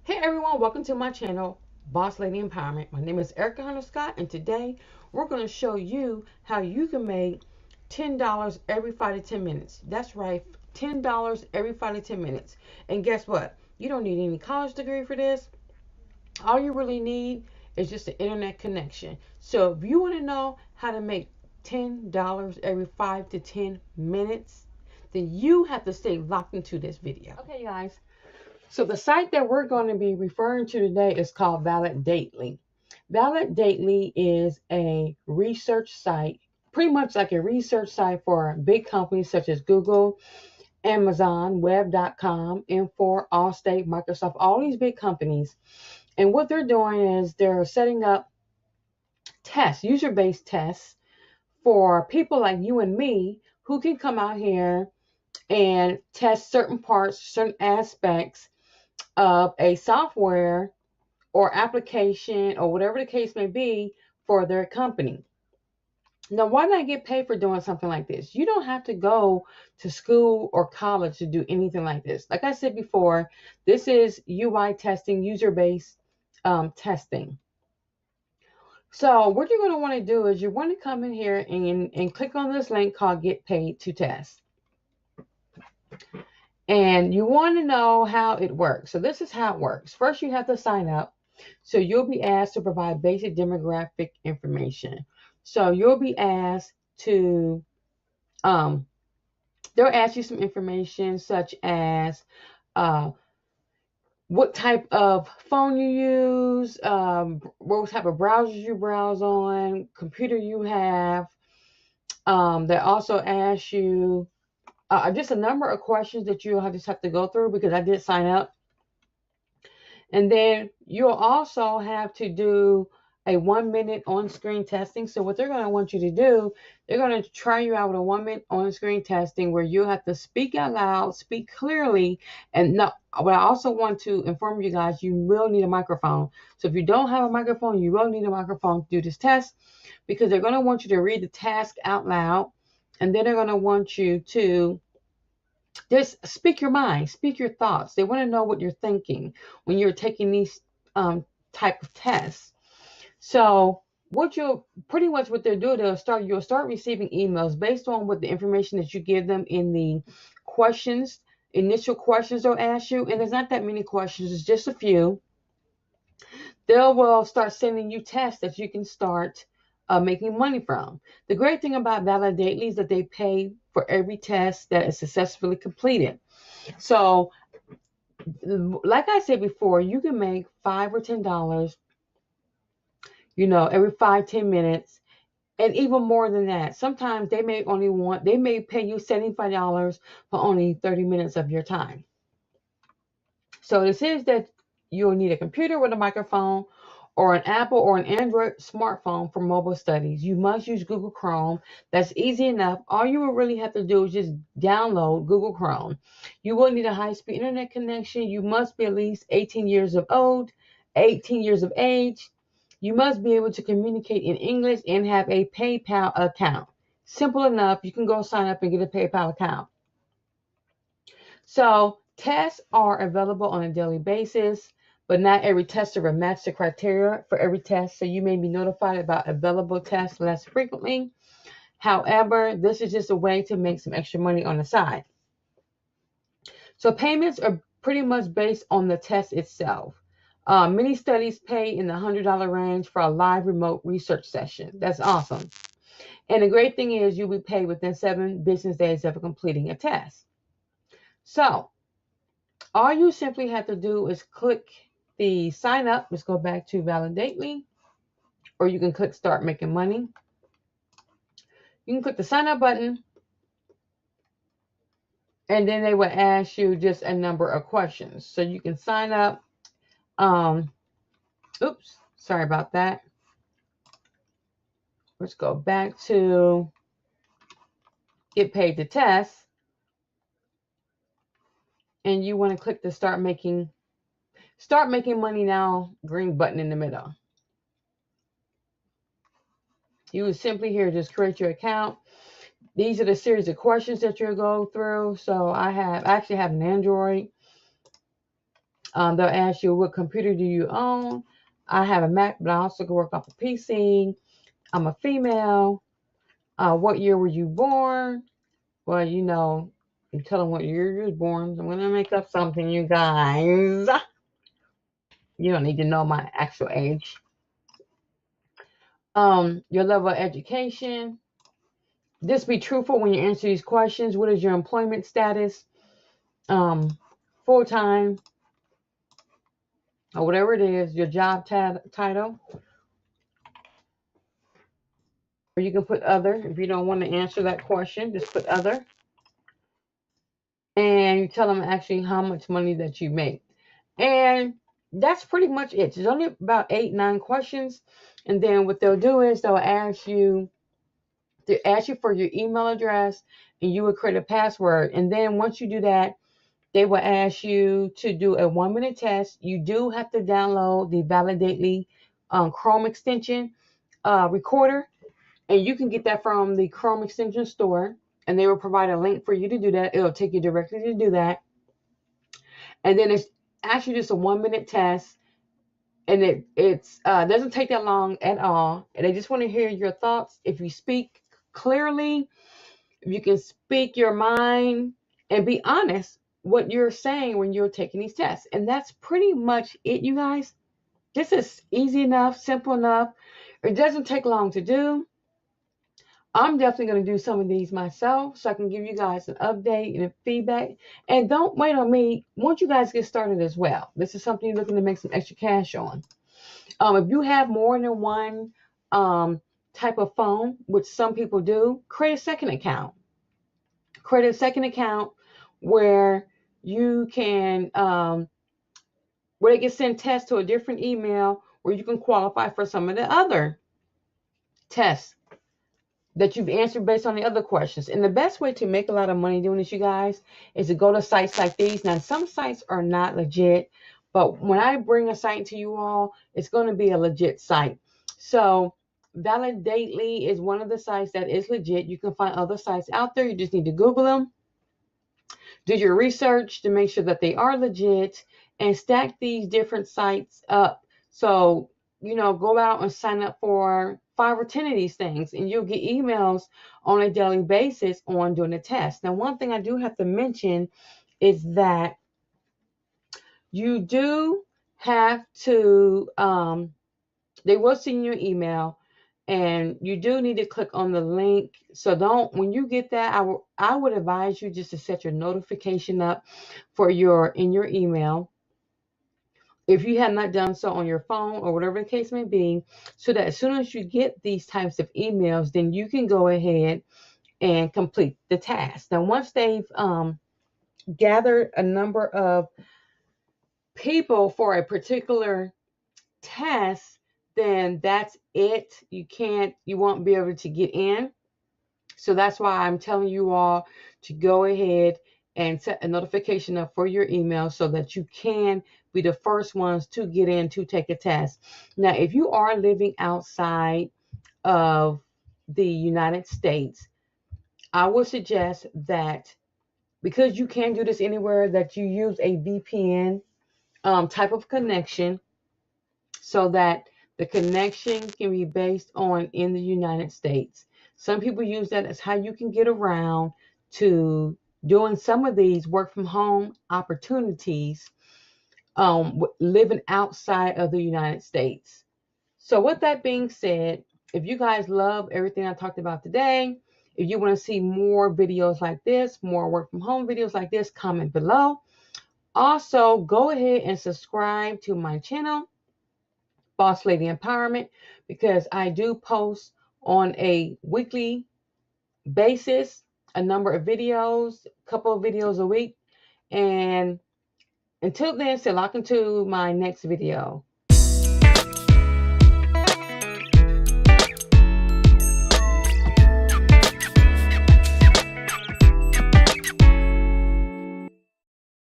Hey everyone, welcome to my channel, Boss Lady Empowerment. My name is Erica Hunter Scott, and today we're going to show you how you can make $10 every 5 to 10 minutes. That's right, $10 every 5 to 10 minutes. And guess what? You don't need any college degree for this. All you really need is just an internet connection. So if you want to know how to make $10 every 5 to 10 minutes, then you have to stay locked into this video. Okay, guys. So the site that we're going to be referring to today is called Validately. Validately is a research site, pretty much like a research site for big companies such as Google, Amazon, Web.com, Infor, Allstate, Microsoft, all these big companies. And what they're doing is they're setting up tests, user-based tests for people like you and me who can come out here and test certain parts, certain aspects of a software or application or whatever the case may be for their company. Now, why not get paid for doing something like this? You don't have to go to school or college to do anything like this. Like I said before, this is UI testing, user-based testing. So what you're going to want to do is you want to come in here and click on this link called Get Paid to Test. And you want to know how it works. So this is how it works. First, you have to sign up. So you'll be asked to provide basic demographic information. So you'll be asked to, they'll ask you some information such as what type of phone you use, what type of browsers you browse on, computer you have. They also ask you just a number of questions that you'll just have to go through because I did sign up. And then you'll also have to do a 1 minute on-screen testing. So what they're going to want you to do, they're going to try you out with a 1 minute on-screen testing where you have to speak out loud, speak clearly. And no, but I also want to inform you guys, you will need a microphone. So if you don't have a microphone, you will need a microphone to do this test because they're going to want you to read the task out loud. And then they're going to want you to just speak your mind, speak your thoughts. They want to know what you're thinking when you're taking these type of tests. So what you'll pretty much what they'll do, you'll start receiving emails based on what the information that you give them in the questions, initial questions they'll ask you. And there's not that many questions, it's just a few. They will start sending you tests that you can start making money from. The great thing about Validately is that they pay for every test that is successfully completed. So, like I said before, you can make $5 or $10, every 5-10 minutes, and even more than that. Sometimes they may pay you $75 for only 30 minutes of your time. So this is that you'll need a computer with a microphone or an Apple or an Android smartphone for mobile studies. You must use Google Chrome. That's easy enough. All you will really have to do is just download Google Chrome. You will need a high-speed internet connection. You must be at least 18 years of old, 18 years of age. You must be able to communicate in English and have a PayPal account. Simple enough. You can go sign up and get a PayPal account. So tests are available on a daily basis, but not every tester will match the criteria for every test. So you may be notified about available tests less frequently. However, this is just a way to make some extra money on the side. So payments are pretty much based on the test itself. Many studies pay in the $100 range for a live remote research session. That's awesome. And the great thing is you'll be paid within 7 business days of completing a test. So all you simply have to do is click the sign up. Let's go back to Validately, or you can click start making money. You can click the sign up button, and then they will ask you just a number of questions. So you can sign up. Oops, sorry about that. Let's go back to get paid to test. And you want to click the start making money now green button in the middle. You would simply here just create your account. These are the series of questions that you'll go through. So I actually have an Android. They'll ask you, what computer do you own? I have a Mac, but I also can work off a PC. I'm a female. What year were you born? Well, you tell them what year you was born. I'm going to make up something, you guys. You don't need to know my actual age. Your level of education. Just be truthful when you answer these questions. What is your employment status? Full-time, or whatever it is, your job title. Or you can put other. If you don't want to answer that question, just put other. And you tell them actually how much money that you make. And that's pretty much it. There's only about 8-9 questions. And then what they'll do is they'll ask you for your email address, and you will create a password. And then once you do that, they will ask you to do a 1-minute test. You do have to download the Validately Chrome extension recorder, and you can get that from the Chrome extension store, and they will provide a link for you to do that. It'll take you directly to do that. And then it's actually just a 1-minute test, and it doesn't take that long at all. And they just want to hear your thoughts. If you speak clearly, if you can speak your mind and be honest what you're saying when you're taking these tests. And that's pretty much it, you guys. This is easy enough, simple enough. It doesn't take long to do. I'm definitely going to do some of these myself so I can give you guys an update and feedback. And don't wait on me. Once you guys get started as well, this is something you're looking to make some extra cash on. If you have more than one type of phone, which some people do, create a second account. Create a second account where you can, where they can send tests to a different email where you can qualify for some of the other tests that you've answered based on the other questions. And the best way to make a lot of money doing this, you guys, is to go to sites like these. Now, some sites are not legit, but when I bring a site to you all, it's going to be a legit site. So Validately is one of the sites that is legit. You can find other sites out there. You just need to Google them. Do your research to make sure that they are legit, and stack these different sites up. So, go out and sign up for 5 or 10 of these things, and you'll get emails on a daily basis on doing the test. Now, one thing I do have to mention is that you do have to, they will send you an email, and you do need to click on the link. So when you get that, I would advise you just to set your notification up in your email, if you have not done so on your phone or whatever the case may be, so that as soon as you get these types of emails, then you can go ahead and complete the task. Now, once they've gathered a number of people for a particular test, then that's it. You won't be able to get in. So that's why I'm telling you all to go ahead and set a notification up for your email so that you can be the first ones to get in to take a test. Now, if you are living outside of the United States, I would suggest that, because you can do this anywhere, that you use a VPN type of connection, so that the connection can be based on in the United States. Some people use that as how you can get around to doing some of these work from home opportunities, living outside of the United States. So with that being said, if you guys love everything I talked about today, if you want to see more videos like this, more work from home videos like this, comment below. Also, go ahead and subscribe to my channel, Boss Lady Empowerment, because I do post on a weekly basis a number of videos, a couple of videos a week. And until then, stay locked into my next video.